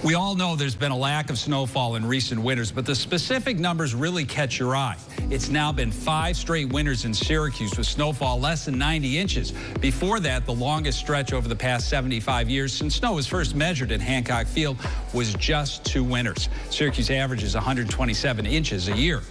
We all know there's been a lack of snowfall in recent winters, but the specific numbers really catch your eye. It's now been 5 straight winters in Syracuse with snowfall less than 90 inches. Before that, the longest stretch over the past 75 years since snow was first measured in Hancock Field was just 2 winters. Syracuse averages 127 inches a year.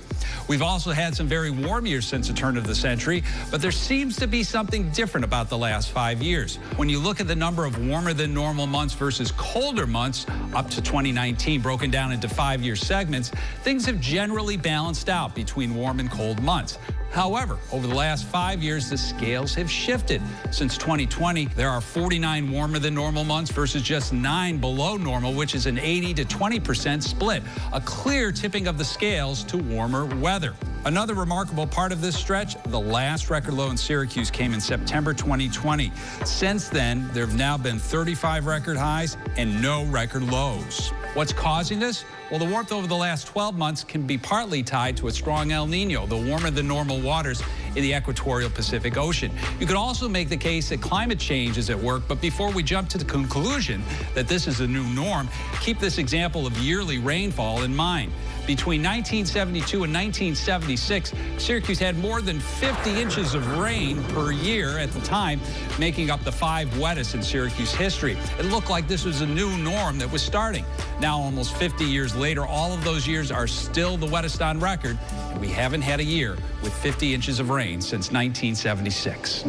We've also had some very warm years since the turn of the century, but there seems to be something different about the last 5 years. When you look at the number of warmer than normal months versus colder months up to 2019, broken down into 5-year segments, things have generally balanced out between warm and cold months. However, over the last 5 years, the scales have shifted. Since 2020, there are 49 warmer than normal months versus just 9 below normal, which is an 80 to 20% split, a clear tipping of the scales to warmer weather. Another remarkable part of this stretch, the last record low in Syracuse came in September 2020. Since then, there have now been 35 record highs and no record lows. What's causing this? Well, the warmth over the last 12 months can be partly tied to a strong El Nino, the warmer than normal waters in the equatorial Pacific Ocean. You could also make the case that climate change is at work, but before we jump to the conclusion that this is a new norm, keep this example of yearly rainfall in mind. Between 1972 and 1976, Syracuse had more than 50 inches of rain per year at the time, making up the 5 wettest in Syracuse history. It looked like this was a new norm that was starting. Now, almost 50 years later, all of those years are still the wettest on record, and we haven't had a year with 50 inches of rain since 1976.